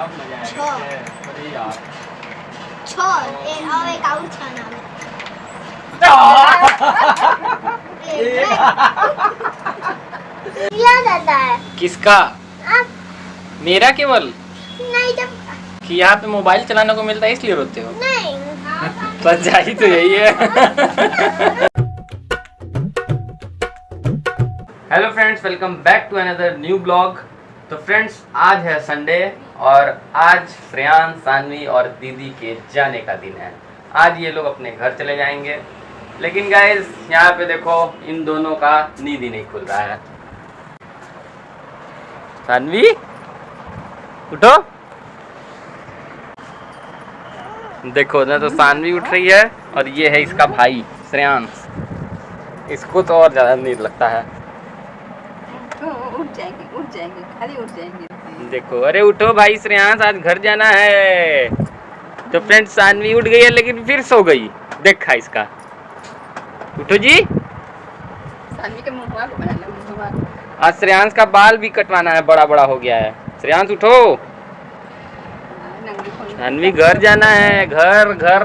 अब मजा आएगा। अरे यार और एक और छह नाम याद आता है। किसका? मेरा केवल नहीं जब कि यहाँ पे मोबाइल चलाने को मिलता है इसलिए रोते हो? नहीं सच्चाई तो यही है। Hello friends, welcome back to another new blog. तो फ्रेंड्स, आज है संडे और आज श्रेयांश, सानवी और दीदी के जाने का दिन है। आज ये लोग अपने घर चले जाएंगे, लेकिन गाइस यहाँ पे देखो इन दोनों का नींद ही नहीं खुल रहा है। सानवी उठो, देखो ना, तो सानवी उठ रही है और ये है इसका भाई श्रेयांश। इसको तो और ज़्यादा नींद लगता है। उठ जाएंगे खाली उठ जाएंगे। देखो, अरे उठो भाई श्रेयांश, आज घर जाना है। तो फ्रेंड्स, सानवी उठ गई है लेकिन फिर सो गई। देखा इसका। उठो जी। सानवी के मुंह को बना लो, मुंह। आज श्रेयांश का बाल भी कटवाना है, बड़ा बड़ा हो गया है। श्रेयांश उठो, सानवी घर जाना है, घर घर।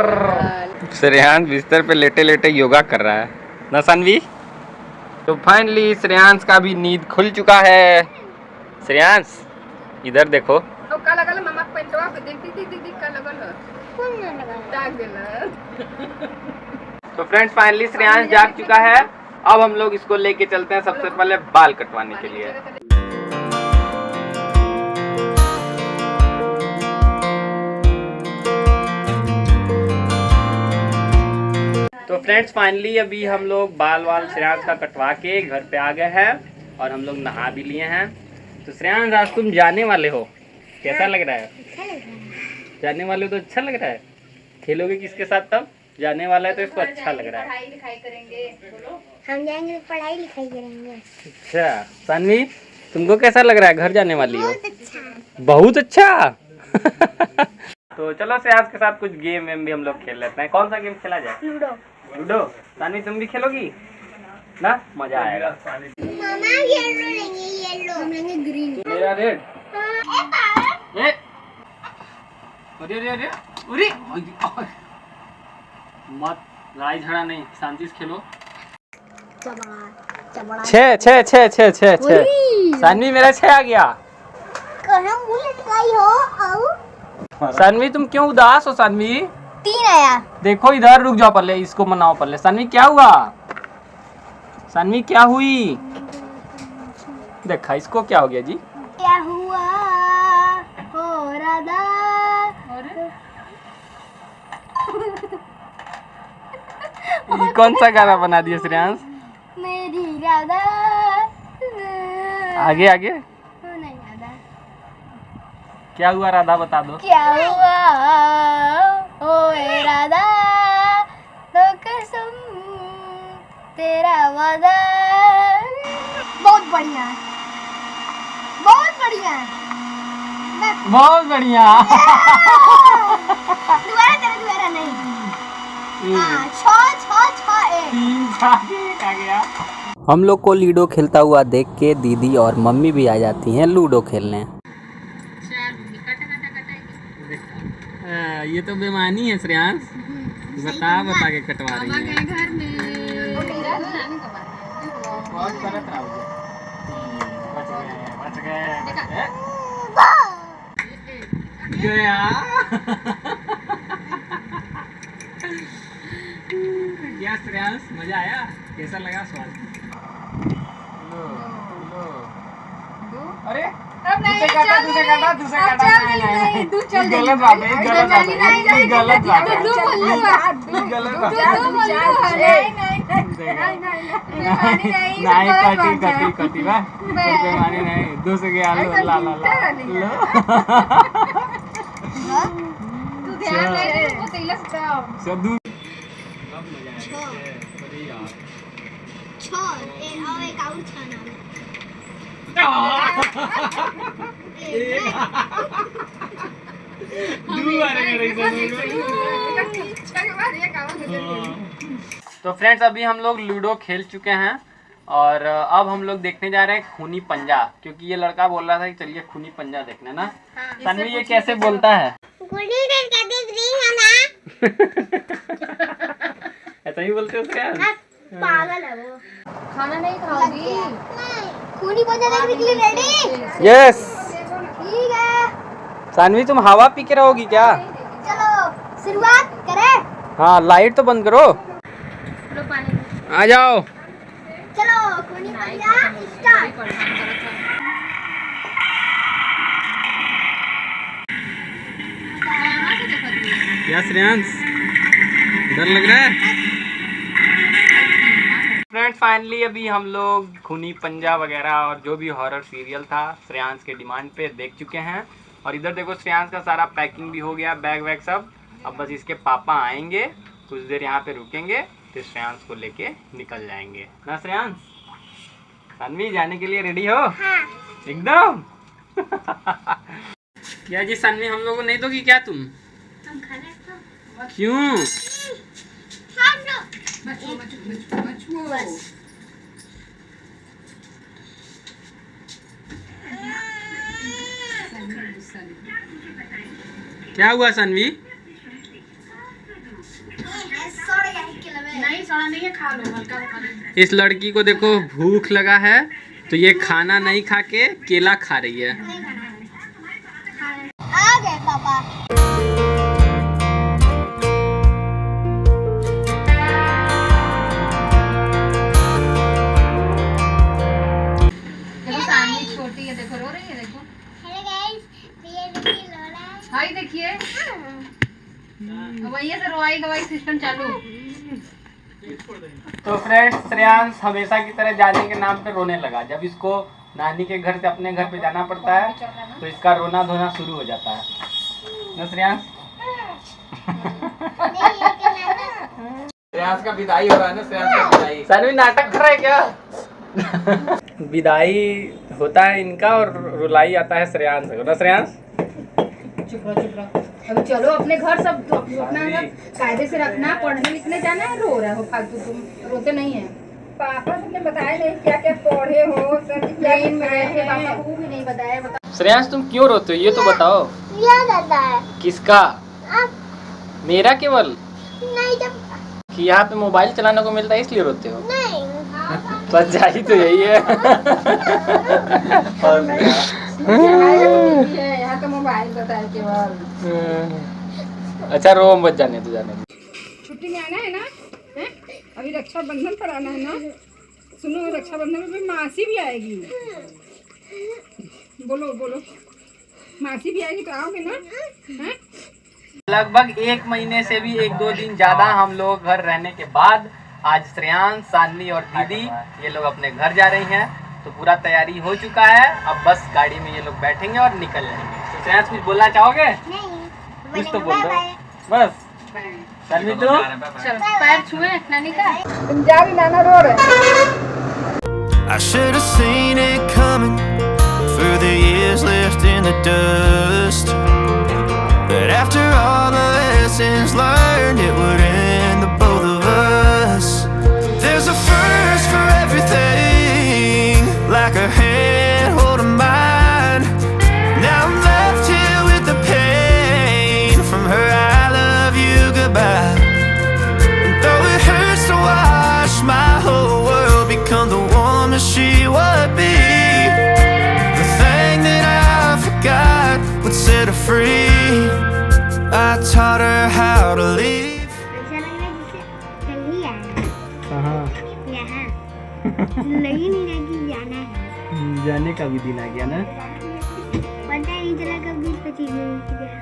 श्रेयांश बिस्तर पे लेटे लेटे योगा कर रहा है ना सानवी। तो फाइनली श्रेयांश का भी नींद खुल चुका है। श्रेयांश इधर देखो। तो काला काला मामा पेंटवा पे देखती थी दीदी काला काला कौन ना लगा दाग देना। तो फ्रेंड्स, फाइनली श्रेयांश जाग चुका है। अब हम लोग इसको लेके चलते हैं सबसे पहले बाल कटवाने के लिए। तो फ्रेंड्स, फाइनली अभी हम लोग बाल श्रेयांश का कटवा के घर पे आ गए हैं और हम लोग नहा भी लिए हैं। तो श्रेयांश, आज तुम जाने वाले हो, कैसा लग रहा है? अच्छा लग रहा है। जाने वाले हो तो अच्छा लग रहा है। खेलोगे किसके साथ? तब जाने वाला है तो इसको अच्छा लग रहा है। पढ़ाई लिखाई करेंगे, बोलो। हम जाएंगे तो पढ़ाई लिखाई करेंगे। अच्छा सानवी, तुमको कैसा लग रहा है? घर जाने वाली हो? बहुत अच्छा। बहुत अच्छा। तो चलो श्रेयांश के साथ कुछ गेम वेम भी हम लोग खेल लेते हैं। कौन सा गेम खेला जाए? लूडो। लूडो। सानवी, तुम भी खेलोगी ना? मजा आएगा। मामा येलो लेंगे, येलो। हम लेंगे ग्रीन। मेरा रेड। ए अरे अरे अरे अरे, मत लड़ाई झगड़ा नहीं, शांति से खेलो। चबड़ा छः छः छः छः छः छः। सानवी, मेरा 6 आ गया। कहाँ मुंह लटकाई हो? आओ। सानवी, तुम क्यों उदास हो? सानवी 3 आया। देखो इधर, रुक जाओ, पहले इसको मनाओ पहले। सानवी क्या हुआ? सानवी क्या हुई? देखा, इसको क्या हो गया जी? क्या हुआ हो राधा? ये कौन सा गाना बना दिया श्रेयांश? मेरी राधा। आगे आगे नहीं राधा। क्या हुआ राधा, बता दो। क्या हुआ ओए राधा, तो कसम तेरा वादा। बहुत बढ़िया है, बहुत बढ़िया है। बहुत बढ़िया। दोबारा नहीं। हाँ, 6-6-6-1। 3-4 आ गया। हम लोग को लूडो खेलता हुआ देख के दीदी और मम्मी भी आ जाती हैं लूडो खेलने। ये तो बेमानी है श्रेयांश, बता बता के कटवा रही है। घर में बहुत गलत रहा हो बच गए गया। क्या श्रेयांश, मजा आया? कैसा लगा स्वाद? लो लो। अरे अब नहीं, दूसरे काटा नहीं, नहीं, तू चल जा। गलत बात है, गलत बात है, गलत बात है, तू बोलूंगा। गलत बात नहीं, कटी कटी कटी बा, बेमानी नहीं। दूसरे के आलू ला ला ला लो। तू ध्यान दे, वो तेलस का सब दूर। और एक और छह नाम तो फ्रेंड्स, अभी हम लोग लूडो खेल चुके हैं और अब हम लोग देखने जा रहे हैं खूनी पंजा, क्योंकि ये लड़का बोल रहा था कि चलिए खूनी पंजा देखने ना। सानवी ये कैसे बोलता है? ऐसा ही बोलते हो क्या? पागल है वो। खाना नहीं खाओगी? खूनी पंजा देखने के लिए रेडी? यस। ठीक है। सानवी तुम हवा पी के रहोगी क्या? चलो शुरुआत करें। हाँ लाइट तो बंद करो। लो पानी। आ जाओ। चलो खूनी पंजा स्टार्ट। क्या श्रेयांश, डर लग रहा है? फ्रेंड्स फाइनली अभी हम लोग खूनी पंजा वगैरह और जो भी हॉरर सीरियल था श्रेयांश के डिमांड पे देख चुके हैं। और इधर देखो श्रेयांश का सारा पैकिंग भी हो गया, बैग वैग सब। अब बस इसके पापा आएंगे, कुछ देर यहाँ पे रुकेंगे, फिर श्रेयांश को लेके निकल जाएंगे ना श्रेयांश? सानवी जाने के लिए रेडी हो? हाँ। एकदम। क्या जी सानवी हम लोगों को नहीं दोगी क्या तुम? हम खाना तो क्यों? बस। क्या हुआ सानवी? नहीं सोना नहीं है, खा लो हल्का खा लो। इस लड़की को देखो भूख लगा है तो ये खाना नहीं खा के केला खा रही है। आ गए पापा। देखो सानवी छोटी है, देखो रो रही है, देखो। हेलो गाइस, ये देखिए लोला। हाय देखिए, वही से रोवाई गवाई सिस्टम चालू। तो फ्रेंड्स श्रेयांश हमेशा की तरह जाने के नाम पे रोने लगा। जब इसको नानी के घर से अपने घर पे जाना पड़ता है तो इसका रोना धोना शुरू हो जाता है ना श्रेयांश? श्रेयांश का विदाई हो रहा है ना, श्रेयांश का विदाई। सानवी नाटक कर रहा है क्या? विदाई होता है इनका और रुलाई आता है श्रेयांश को ना श्रेयांश? चुप रहो। अब चलो अपने घर सब तो अपना सब कायदे से रखना, पढ़ने लिखने जाना है। रो रहा हो फालतू, तुम रोते नहीं है। पापा तुमने बताया नहीं क्या क्या पढ़े हो, ट्रेन में रहे थे, पापा को भी नहीं बताया। बता श्रेयांश तुम क्यों रोते हो ये तो बताओ। याद आता है। किसका? मेरा केवल? नहीं जब कि यहाँ पे मोबाइल चलाने को मिलता है इसलिए रोते हो? नहीं। सच्चाई तो यही है। यहाँ तो मोबाइल बताया केवल। अच्छा रो मत, जाने तो जाने। छुट्टी में आना है ना? हैं? अभी रक्षाबंधन पर आना है ना? सुनो रक्षाबंधन में भी मासी भी आएगी। बोलो बोलो, मासी भी आएगी तो आओगे ना? हैं? लगभग 1 महीने से भी 1-2 दिन ज्यादा हम लोग घर रहने के बाद आज श्रेयांश, सानवी और दीदी ये लोग अपने घर जा रही हैं। तो पूरा तैयारी हो चुका है, अब बस गाड़ी में ये लोग बैठेंगे और निकल जाएंगे। तो श्रेयांश कुछ बोलना चाहोगे? नहीं। कुछ तो बोल दो बस। सानवी तो चल पैर छुए नानी का। तुम जा भी नाना रो रहे। I should have seen it coming for the years left in the dust. But after all the lessons learned, it would end the both of us. There's a first for everything, like a hand holding mine. Now I'm left here with the pain from her I love you goodbye. And though it hurts to watch my whole world become the woman she would be, the thing that I forgot would set her free. I taught her how to leave. ऐसा लग रहा है जैसे कल ही आया कहाँ? यहाँ। लगी नहीं रहा कि जाना है। जाने का भी दिन आ गया ना। पता ही नहीं चला कब 20-25 मिनट गया।